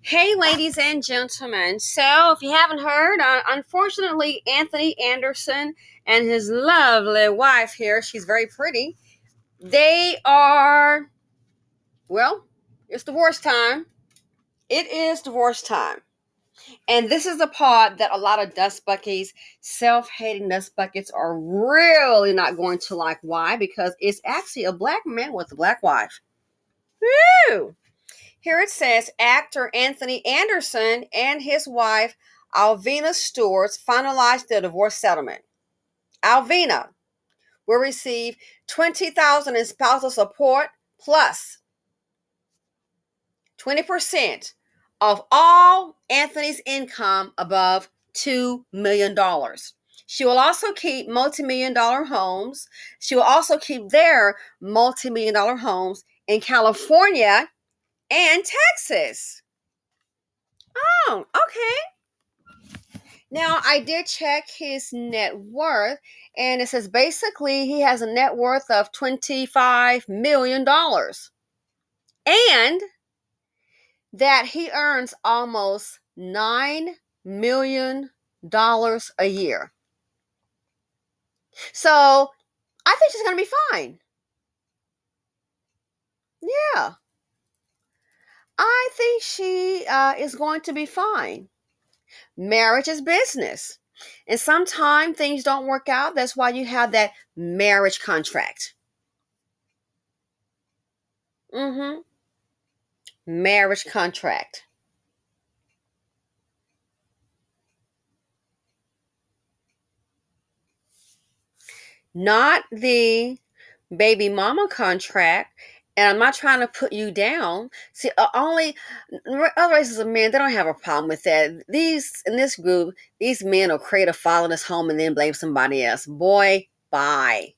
Hey, ladies and gentlemen. So, if you haven't heard, unfortunately, Anthony Anderson and his lovely wife here, she's very pretty, they are, well, it's divorce time. It is divorce time. And this is the part that a lot of dust buckets, self-hating dust buckets, are really not going to like. Why? Because it's actually a black man with a black wife. Woo! Here it says actor Anthony Anderson and his wife Alvina Stewart's finalized their divorce settlement. Alvina will receive $20,000 in spousal support plus 20% of all Anthony's income above $2 million. She will also keep multi-million dollar homes. She will also keep their multi-million dollar homes in California and Texas. Oh, okay. Now, I did check his net worth, and it says basically he has a net worth of $25 million. And that he earns almost $9 million a year. So, I think she's going to be fine. Yeah. I think she is going to be fine. Marriage is business. And sometimes things don't work out. That's why you have that marriage contract. Marriage contract. Not the baby mama contract. And I'm not trying to put you down. See, only other races of men, they don't have a problem with that. In this group, these men will create a file in this home and then blame somebody else. Boy, bye.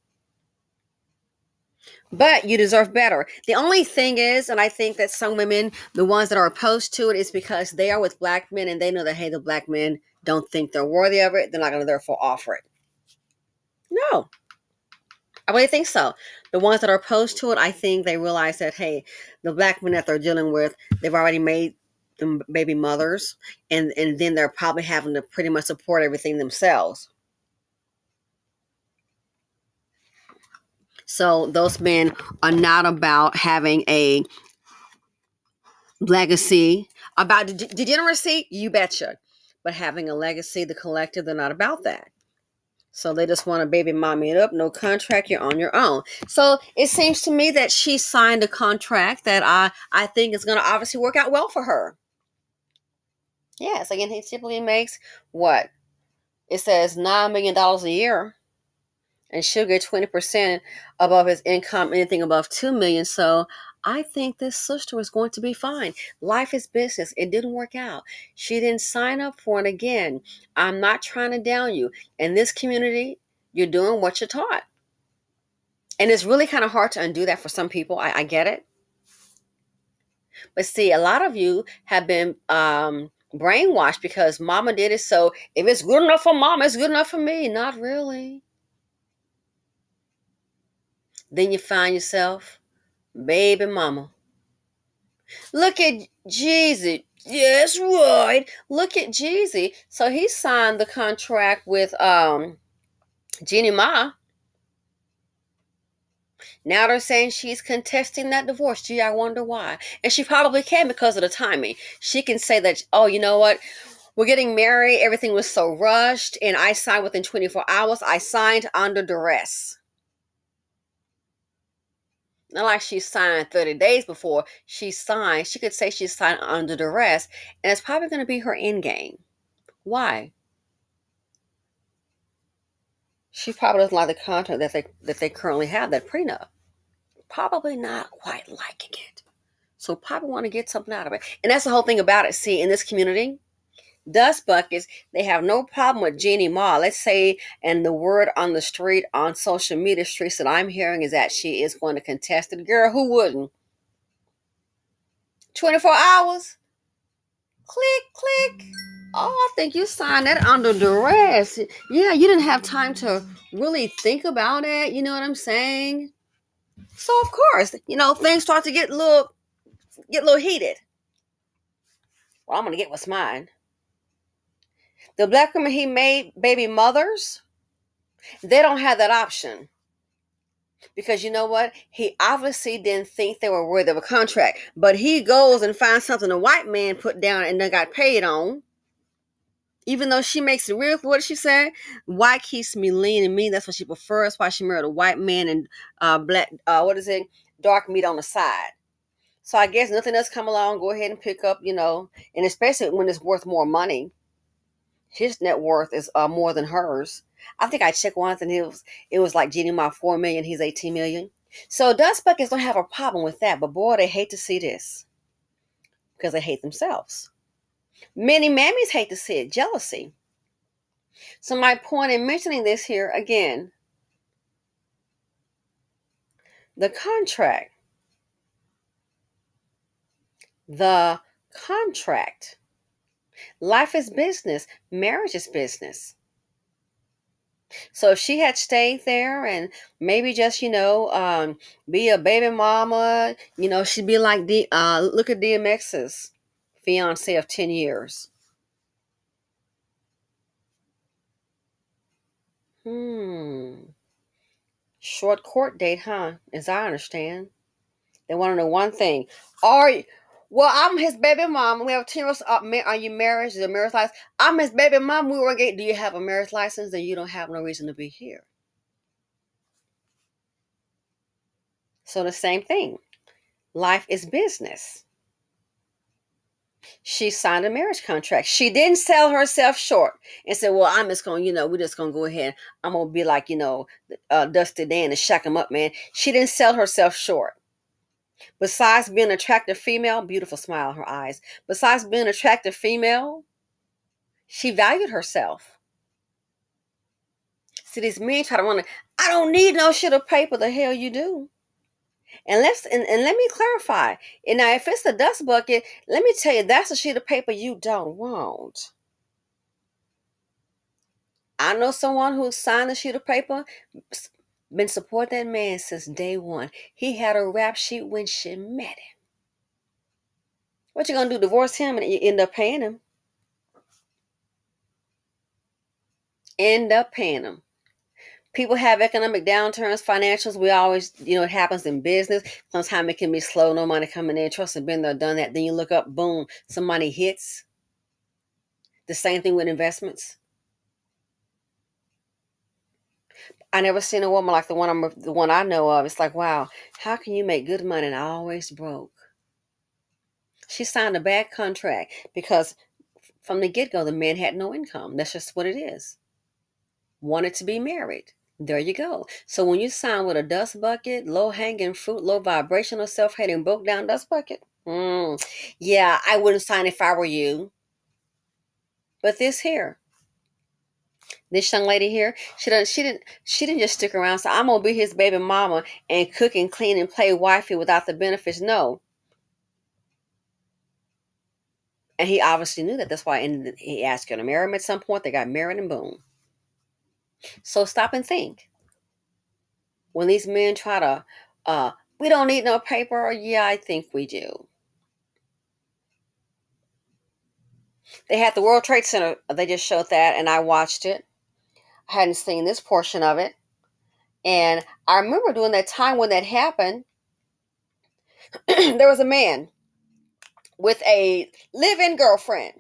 But you deserve better. The only thing is, and I think that some women, the ones that are opposed to it, is because they are with black men and they know that, hey, the black men don't think they're worthy of it. They're not going to therefore offer it. No. I really think so. The ones that are opposed to it, I think they realize that, hey, the black men that they're dealing with, they've already made them baby mothers, and then they're probably having to pretty much support everything themselves. So those men are not about having a legacy, about degeneracy, you betcha. But having a legacy, the collective, they're not about that. So they just want to baby mommy it up. No contract. You're on your own. So it seems to me that she signed a contract that I think is going to obviously work out well for her. Yes. Again, he typically makes what? It says $9 million a year. And she'll get 20% above his income, anything above $2 million. So I think this sister is going to be fine. Life is business. It didn't work out. She didn't sign up for it. Again, I'm not trying to down you. In this community, you're doing what you're taught. And it's really kind of hard to undo that for some people. I get it. But see, a lot of you have been brainwashed because mama did it. So if it's good enough for mama, it's good enough for me. Not really. Then you find yourself baby mama. Look at Jeezy. Yes, right. Look at Jeezy. So he signed the contract with Jeannie Ma. Now they're saying she's contesting that divorce. Gee, I wonder why. And she probably can because of the timing. She can say that, oh, you know what? We're getting married. Everything was so rushed. And I signed within 24 hours. I signed under duress. Not like she signed 30 days before she signed. She could say she signed under duress, and it's probably going to be her end game. Why? She probably doesn't like the contract that they currently have, that prenup. Probably not quite liking it. So probably want to get something out of it. And that's the whole thing about it. See, in this community, dust buckets, they have no problem with Jeannie Ma. Let's say, and the word on the street, on social media streets that I'm hearing is that she is going to contest it. Girl, who wouldn't? 24 hours? Click, click. Oh, I think you signed that under duress. Yeah, you didn't have time to really think about it. You know what I'm saying? So, of course, things start to get a little heated. Well, I'm going to get what's mine. The black women he made baby mothers, they don't have that option. Because you know what? He obviously didn't think they were worthy of a contract. But he goes and finds something a white man put down and then got paid on. Even though she makes it real, what did she say? White keeps me lean and mean. That's what she prefers. That's why she married a white man and black, dark meat on the side. So I guess nothing else come along. Go ahead and pick up, and especially when it's worth more money. His net worth is more than hers. I think I checked once and it was like Jeannie Ma 4 million. He's 18 million. So dust buckets don't have a problem with that. But boy, they hate to see this because they hate themselves. Many mammies hate to see it. Jealousy. So my point in mentioning this here again, the contract. The contract. Life is business. Marriage is business. So if she had stayed there and maybe just, be a baby mama, she'd be like, look at DMX's fiance of 10 years. Short court date, huh? As I understand. They want to know one thing. Well, I'm his baby mom. We have 10 years. Are you married? Is a marriage license? I'm his baby mom. We were engaged. Do you have a marriage license? Then you don't have no reason to be here. So the same thing. Life is business. She signed a marriage contract. She didn't sell herself short and said, well, I'm just going to, we're just going to go ahead. I'm going to be like, Dusty Dan and shack him up, man. She didn't sell herself short. Besides being an attractive female, beautiful smile in her eyes. Besides being an attractive female, she valued herself. See, these men try to run. I don't need no shit of paper. The hell you do. And let me clarify. And now, if it's a dust bucket, let me tell you, that's a sheet of paper you don't want. I know someone who signed a sheet of paper, been supporting that man since day one. He had a rap sheet when she met him. What you gonna do? Divorce him and you end up paying him? End up paying him. People have economic downturns, financials. We always, it happens in business. Sometimes it can be slow, no money coming in. Trust me, been there, done that. Then you look up, boom, some money hits. The same thing with investments. I never seen a woman like the one I know of. It's like, wow, how can you make good money and always broke? She signed a bad contract because from the get-go, the man had no income. That's just what it is. Wanted to be married. There you go. So when you sign with a dust bucket, low-hanging fruit, low vibrational, self-hating, broke down dust bucket, yeah, I wouldn't sign if I were you. But this young lady here, she didn't just stick around. So I'm gonna be his baby mama and cook and clean and play wifey without the benefits. No. And he obviously knew that. That's why he asked her to marry him at some point. They got married and boom. So stop and think. When these men try to, we don't need no paper. Yeah, I think we do. They had the World Trade Center. They just showed that, and I watched it. I hadn't seen this portion of it. And I remember during that time when that happened, there was a man with a live-in girlfriend.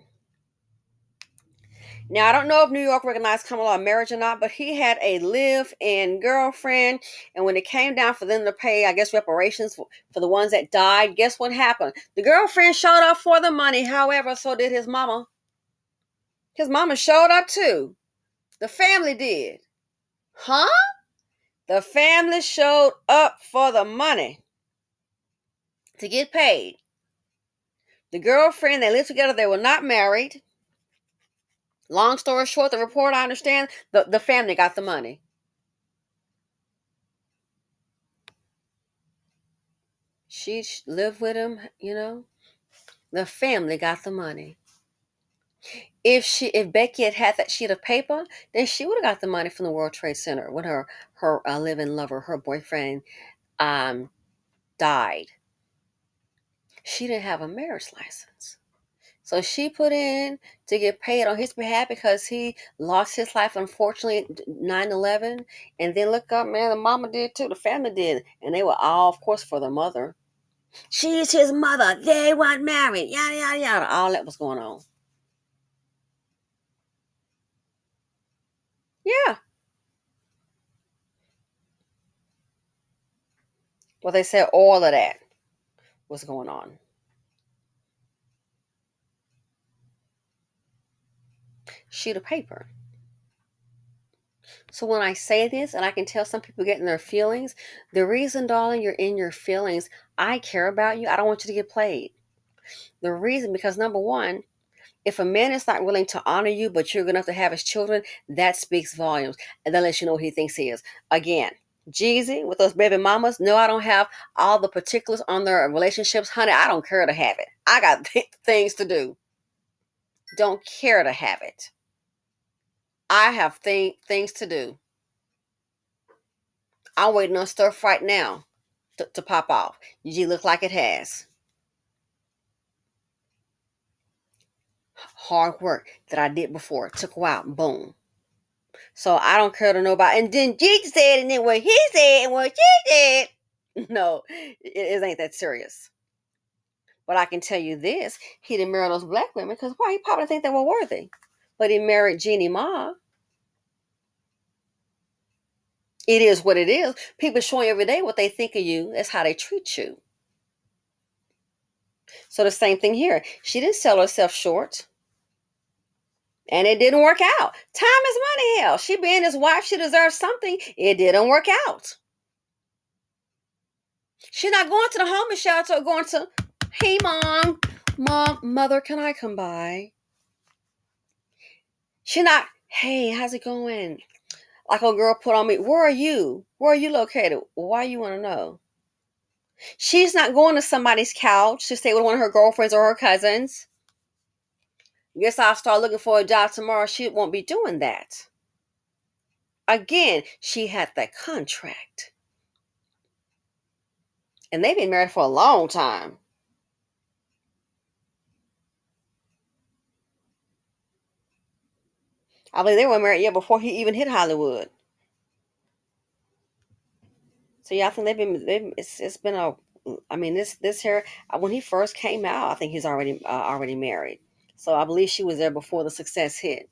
Now, I don't know if New York recognized common law marriage or not, but he had a live-in girlfriend. And when it came down for them to pay, I guess, reparations for the ones that died, guess what happened? The girlfriend showed up for the money. However, so did his mama. His mama showed up too. The family did. Huh? The family showed up for the money to get paid. The girlfriend, they lived together. They were not married. Long story short, the report, I understand, the family got the money. She lived with him, The family got the money. If Becky had that sheet of paper, then she would have got the money from the World Trade Center when her live-in lover, her boyfriend, died. She didn't have a marriage license. So she put in to get paid on his behalf because he lost his life, unfortunately, at 9/11. And then look up, man, the mama did too, the family did. And they were all, of course, for the mother. She's his mother. They weren't married. Yada, yada, yada. All that was going on. Yeah. Well, they said all of that was going on. Sheet of paper. So when I say this, and I can tell some people get in their feelings, the reason, darling, you're in your feelings, I care about you. I don't want you to get played. The reason, because number one, if a man is not willing to honor you, but you're good enough to have his children, that speaks volumes. And that lets you know what he thinks he is. Again, Jeezy with those baby mamas, no, I don't have all the particulars on their relationships. Honey, I don't care to have it. I got things to do. Don't care to have it. I have things to do. I'm waiting on stuff right now to pop off. You look like it has. Hard work that I did before. Took a while. Boom. So I don't care to know about. And then Jesus said, and then what he said, and what she said. No, it ain't that serious. But I can tell you this: he didn't marry those black women because why? He probably think they were worthy. But he married Jeannie Ma. It is what it is. People showing every day what they think of you. That's how they treat you. So the same thing here. She didn't sell herself short. And it didn't work out. Time is money, hell. She being his wife, she deserves something. It didn't work out. She's not going to the homeless shelter or going to, hey, mom, mother, can I come by? She's not, hey, how's it going? Like a girl put on me, where are you? Where are you located? Why you want to know? She's not going to somebody's couch to stay with one of her girlfriends or her cousins. Guess I'll start looking for a job tomorrow. She won't be doing that. Again, she had that contract. And they've been married for a long time. I believe they were married before he even hit Hollywood. So yeah, I think it's been a. I mean, this here when he first came out, I think he's already married. So I believe she was there before the success hit.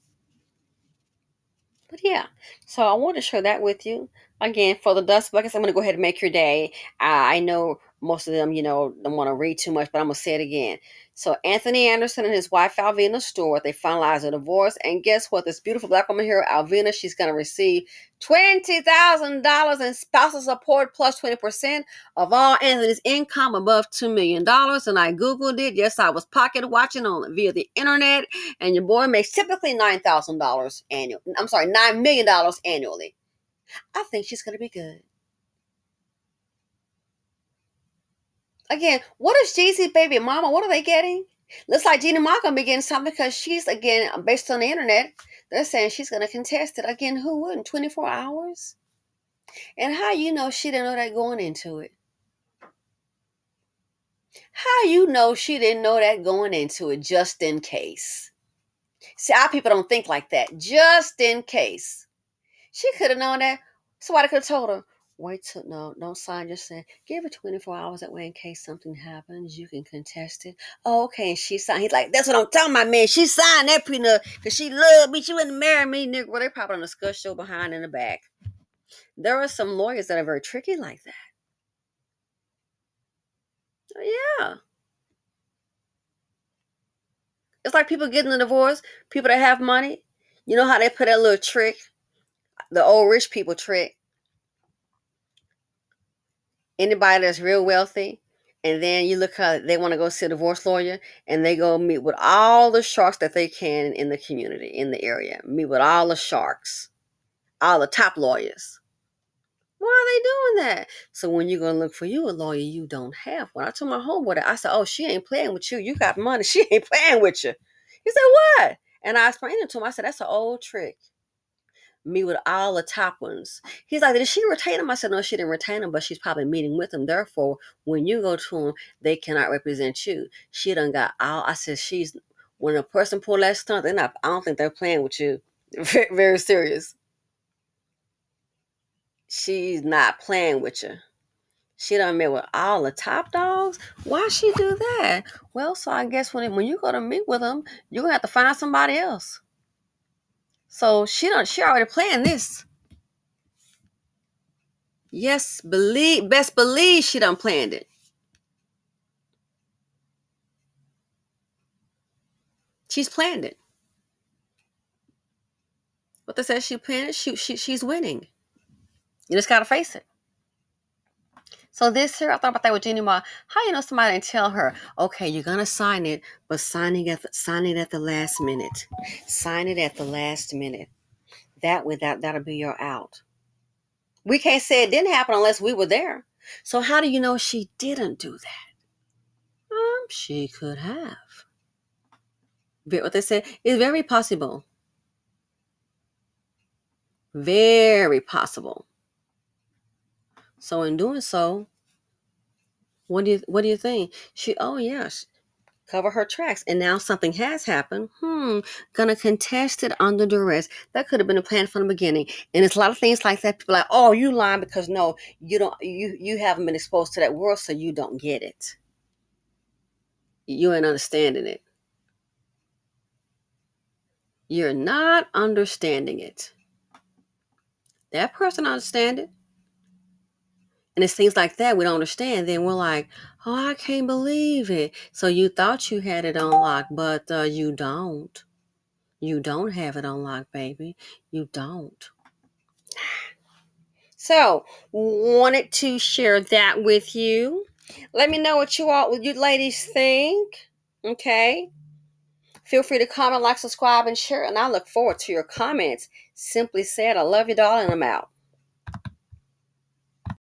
But yeah, so I want to share that with you. Again, for the dust buckets, I'm going to go ahead and make your day. I know most of them, don't want to read too much, but I'm going to say it again. So Anthony Anderson and his wife, Alvina Stewart, they finalized a divorce. And guess what? This beautiful black woman here, Alvina, she's going to receive $20,000 in spousal support plus 20% of all Anthony's income above $2 million. And I Googled it. Yes, I was pocket watching on it via the internet. And your boy makes typically $9,000 annually. I'm sorry, $9 million annually. I think she's going to be good. Again, what is Jeezy's baby mama? What are they getting? Looks like Jeannie Ma going to be getting something because she's, again, based on the internet, they're saying she's going to contest it. Again, who wouldn't? 24 hours? And how you know she didn't know that going into it? How you know she didn't know that going into it just in case? See, our people don't think like that. Just in case. She could have known that. Somebody could have told her, wait till, no, don't sign, just say, give her 24 hours that way in case something happens. You can contest it. Oh, okay, and she signed. He's like, that's what I'm talking about, man. She signed that prenup because she loved me. She wouldn't marry me, nigga. Well, they probably on the discuss show behind in the back. There are some lawyers that are very tricky like that. Yeah. It's like people getting a divorce, people that have money. You know how they put that little trick, the old rich people trick. Anybody that's real wealthy, and then you look how they want to go see a divorce lawyer, and they go meet with all the sharks that they can in the community, in the area. Meet with all the sharks, all the top lawyers. Why are they doing that? So when you're going to look for you a lawyer, you don't have one. I told my homeboy that. I said, oh, she ain't playing with you. You got money. She ain't playing with you. He said, what? And I explained it to him. I said, that's an old trick. Me with all the top ones. He's like, did she retain him? I said, no, she didn't retain him, but she's probably meeting with him. Therefore, when you go to him, they cannot represent you. She done got all. I said, she's When a person pull that stunt, they're not. I don't think they're playing with you. Very, very serious. She's not playing with you. She done met with all the top dogs. Why she do that? Well, so I guess when you go to meet with them, you're gonna have to find somebody else. So she already planned this. Yes, best believe she done planned it. She's planned it. What they said she planned it, she's winning. You just gotta face it. So this here, I thought about that with Jenny Ma. How you know somebody and tell her, okay, you're gonna sign it, but sign it at the last minute. Sign it at the last minute. That'll be your out. We can't say it didn't happen unless we were there. So how do you know she didn't do that? She could have. But what they said is very possible. Very possible. So in doing so, what do you think? Yes, cover her tracks. And now something has happened. Gonna contest it under duress. That could have been a plan from the beginning. And it's a lot of things like that. People are like, oh, you lying because no, you don't. You haven't been exposed to that world, so you don't get it. You ain't understanding it. You're not understanding it. That person understand it. And it's things like that we don't understand. Then we're like, oh, I can't believe it. So you thought you had it on lock, but you don't. You don't have it on lock, baby. You don't. So, wanted to share that with you. Let me know what you ladies think. Okay. Feel free to comment, like, subscribe, and share. And I look forward to your comments. Simply said, I love you, darling, and I'm out.